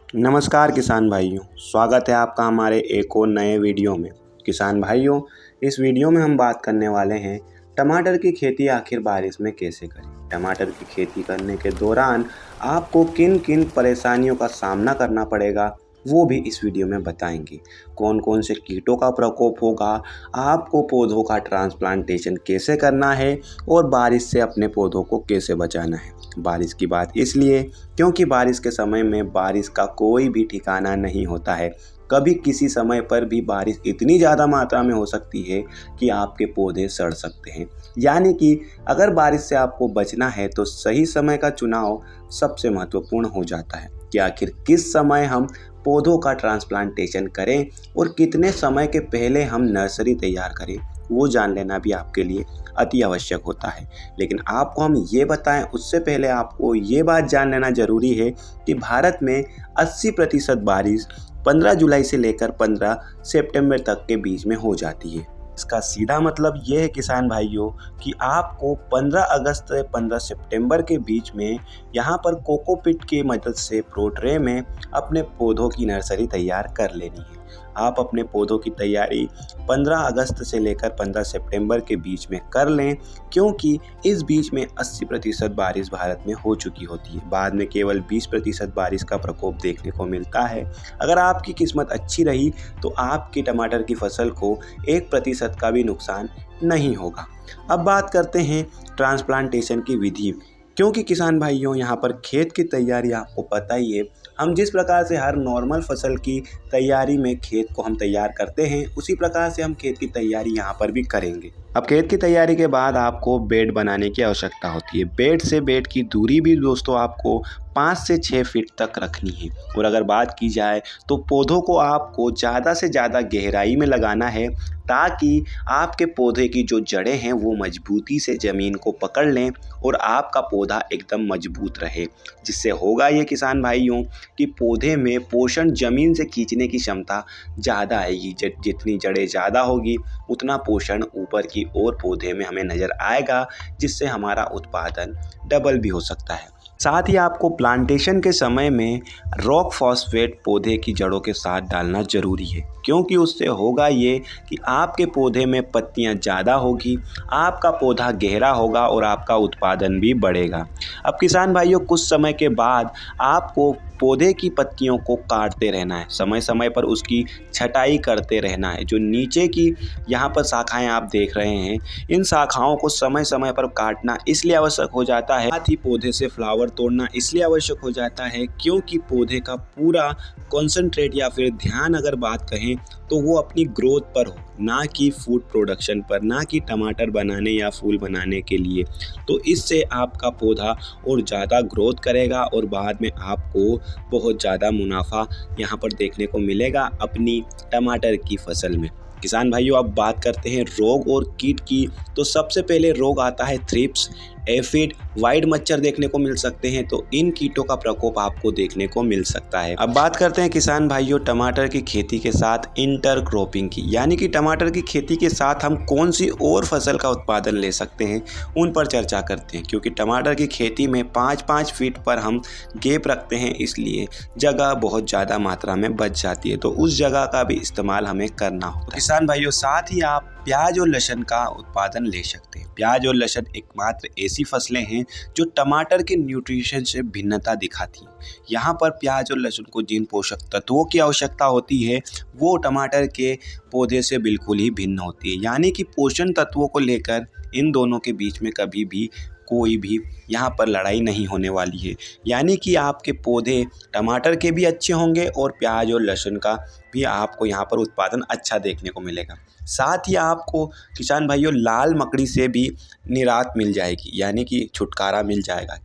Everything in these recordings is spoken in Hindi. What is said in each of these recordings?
नमस्कार किसान भाइयों, स्वागत है आपका हमारे एक और नए वीडियो में। किसान भाइयों, इस वीडियो में हम बात करने वाले हैं टमाटर की खेती आखिर बारिश में कैसे करें। टमाटर की खेती करने के दौरान आपको किन किन परेशानियों का सामना करना पड़ेगा वो भी इस वीडियो में बताएंगे। कौन कौन से कीटों का प्रकोप होगा, आपको पौधों का ट्रांसप्लांटेशन कैसे करना है और बारिश से अपने पौधों को कैसे बचाना है। बारिश की बात इसलिए क्योंकि बारिश के समय में बारिश का कोई भी ठिकाना नहीं होता है। कभी किसी समय पर भी बारिश इतनी ज़्यादा मात्रा में हो सकती है कि आपके पौधे सड़ सकते हैं। यानी कि अगर बारिश से आपको बचना है तो सही समय का चुनाव सबसे महत्वपूर्ण हो जाता है कि आखिर किस समय हम पौधों का ट्रांसप्लांटेशन करें और कितने समय के पहले हम नर्सरी तैयार करें, वो जान लेना भी आपके लिए अति आवश्यक होता है। लेकिन आपको हम ये बताएं उससे पहले आपको ये बात जान लेना ज़रूरी है कि भारत में 80% बारिश 15 जुलाई से लेकर 15 सितंबर तक के बीच में हो जाती है। इसका सीधा मतलब ये है किसान भाइयों कि आपको 15 अगस्त से 15 सितंबर के बीच में यहाँ पर कोकोपीट की मदद से प्रो ट्रे में अपने पौधों की नर्सरी तैयार कर लेनी है। आप अपने पौधों की तैयारी 15 अगस्त से लेकर 15 सितंबर के बीच में कर लें, क्योंकि इस बीच में 80% बारिश भारत में हो चुकी होती है। बाद में केवल 20% बारिश का प्रकोप देखने को मिलता है। अगर आपकी किस्मत अच्छी रही तो आपकी टमाटर की फसल को 1% का भी नुकसान नहीं होगा। अब बात करते हैं ट्रांसप्लांटेशन की विधि, क्योंकि किसान भाइयों यहाँ पर खेत की तैयारी आपको पता ही है। हम जिस प्रकार से हर नॉर्मल फसल की तैयारी में खेत को हम तैयार करते हैं, उसी प्रकार से हम खेत की तैयारी यहाँ पर भी करेंगे। अब खेत की तैयारी के बाद आपको बेड बनाने की आवश्यकता होती है। बेड से बेड की दूरी भी दोस्तों आपको 5 से 6 फीट तक रखनी है। और अगर बात की जाए तो पौधों को आपको ज़्यादा से ज़्यादा गहराई में लगाना है, ताकि आपके पौधे की जो जड़ें हैं वो मजबूती से ज़मीन को पकड़ लें और आपका पौधा एकदम मजबूत रहे। जिससे होगा ये किसान भाइयों कि पौधे में पोषण ज़मीन से खींचने की क्षमता ज़्यादा आएगी। जितनी जड़ें ज़्यादा होगी उतना पोषण ऊपर की ओर पौधे में हमें नज़र आएगा, जिससे हमारा उत्पादन डबल भी हो सकता है। साथ ही आपको प्लांटेशन के समय में रॉक फॉस्फेट पौधे की जड़ों के साथ डालना ज़रूरी है, क्योंकि उससे होगा ये कि आपके पौधे में पत्तियां ज़्यादा होगी, आपका पौधा गहरा होगा और आपका उत्पादन भी बढ़ेगा। अब किसान भाइयों, कुछ समय के बाद आपको पौधे की पत्तियों को काटते रहना है, समय समय पर उसकी छटाई करते रहना है। जो नीचे की यहाँ पर शाखाएं आप देख रहे हैं, इन शाखाओं को समय समय पर काटना इसलिए आवश्यक हो जाता है। साथ ही पौधे से फ्लावर तोड़ना इसलिए आवश्यक हो जाता है क्योंकि पौधे का पूरा कॉन्सेंट्रेट या फिर ध्यान अगर बात कहें तो वो अपनी ग्रोथ पर हो, ना कि फूड प्रोडक्शन पर, ना कि टमाटर बनाने या फूल बनाने के लिए। तो इससे आपका पौधा और ज़्यादा ग्रोथ करेगा और बाद में आपको बहुत ज़्यादा मुनाफा यहाँ पर देखने को मिलेगा अपनी टमाटर की फसल में। किसान भाइयों, अब बात करते हैं रोग और कीट की। तो सबसे पहले रोग आता है थ्रिप्स, एफिड, वाइट मच्छर देखने को मिल सकते हैं। तो इन कीटों का प्रकोप आपको देखने को मिल सकता है। अब बात करते हैं किसान भाइयों टमाटर की खेती के साथ इंटरक्रॉपिंग की, यानी कि टमाटर की खेती के साथ हम कौन सी और फसल का उत्पादन ले सकते हैं, उन पर चर्चा करते हैं। क्योंकि टमाटर की खेती में 5-5 फीट पर हम गैप रखते हैं, इसलिए जगह बहुत ज़्यादा मात्रा में बच जाती है। तो उस जगह का भी इस्तेमाल हमें करना होता है। किसान भाइयों, साथ ही आप प्याज और लहसुन का उत्पादन ले सकते हैं। प्याज और लहसुन एकमात्र ऐसी फसलें हैं जो टमाटर के न्यूट्रिशन से भिन्नता दिखाती हैं। यहाँ पर प्याज और लहसुन को जिन पोषक तत्वों की आवश्यकता होती है वो टमाटर के पौधे से बिल्कुल ही भिन्न होती है। यानी कि पोषण तत्वों को लेकर इन दोनों के बीच में कभी भी कोई भी यहाँ पर लड़ाई नहीं होने वाली है। यानी कि आपके पौधे टमाटर के भी अच्छे होंगे और प्याज और लहसुन का भी आपको यहाँ पर उत्पादन अच्छा देखने को मिलेगा। साथ ही आपको किसान भाइयों लाल मकड़ी से भी निरात मिल जाएगी, यानी कि छुटकारा मिल जाएगा।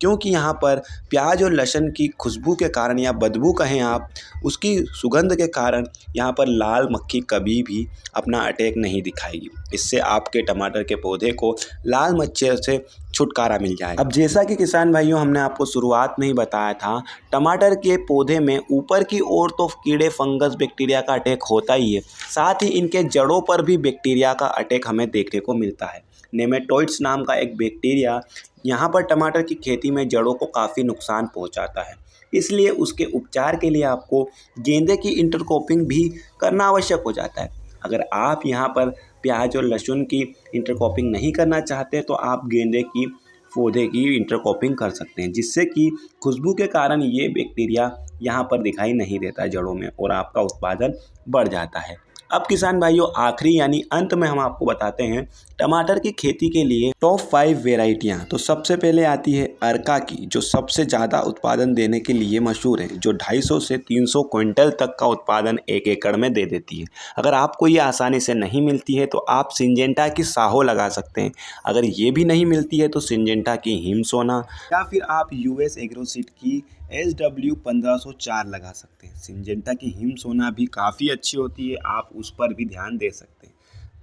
क्योंकि यहाँ पर प्याज और लहसुन की खुशबू के कारण या बदबू कहें आप, उसकी सुगंध के कारण यहाँ पर लाल मक्खी कभी भी अपना अटैक नहीं दिखाएगी। इससे आपके टमाटर के पौधे को लाल मच्छर से छुटकारा मिल जाएगा। अब जैसा कि किसान भाइयों हमने आपको शुरुआत में ही बताया था, टमाटर के पौधे में ऊपर की ओर तो कीड़े, फंगस, बैक्टीरिया का अटैक होता ही है, साथ ही इनके जड़ों पर भी बैक्टीरिया का अटैक हमें देखने को मिलता है। नेमेटोइड्स नाम का एक बैक्टीरिया यहाँ पर टमाटर की खेती में जड़ों को काफ़ी नुकसान पहुँचाता है। इसलिए उसके उपचार के लिए आपको गेंदे की इंटरक्रॉपिंग भी करना आवश्यक हो जाता है। अगर आप यहाँ पर प्याज और लहसुन की इंटरक्रॉपिंग नहीं करना चाहते तो आप गेंदे की पौधे की इंटरक्रॉपिंग कर सकते हैं, जिससे कि खुशबू के कारण ये बैक्टीरिया यहाँ पर दिखाई नहीं देता है जड़ों में और आपका उत्पादन बढ़ जाता है। अब किसान भाइयों, आखिरी यानी अंत में हम आपको बताते हैं टमाटर की खेती के लिए टॉप 5 वेराइटियाँ। तो सबसे पहले आती है अर्का की, जो सबसे ज़्यादा उत्पादन देने के लिए मशहूर है, जो 250 से 300 क्विंटल तक का उत्पादन 1 एकड़ में दे देती है। अगर आपको ये आसानी से नहीं मिलती है तो आप सिंजेंटा की साहो लगा सकते हैं। अगर ये भी नहीं मिलती है तो सिंजेंटा की हिमसोना या फिर आप यूएस एग्रोसीड की SW1504 लगा सकते हैं। सिंजेंटा की हिमसोना भी काफ़ी अच्छी होती है, आप उस पर भी ध्यान दे सकते हैं।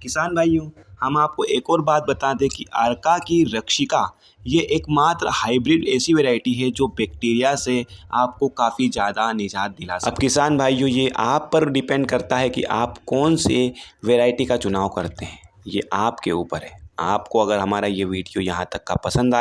किसान भाइयों, हम आपको एक और बात बता दें कि अर्का की रक्षिका ये एकमात्र हाइब्रिड ऐसी वैरायटी है जो बैक्टीरिया से आपको काफ़ी ज़्यादा निजात दिला सकती है। अब किसान भाइयों, ये आप पर डिपेंड करता है कि आप कौन से वैरायटी का चुनाव करते हैं, ये आपके ऊपर है। आपको अगर हमारा ये वीडियो यहाँ तक का पसंद आया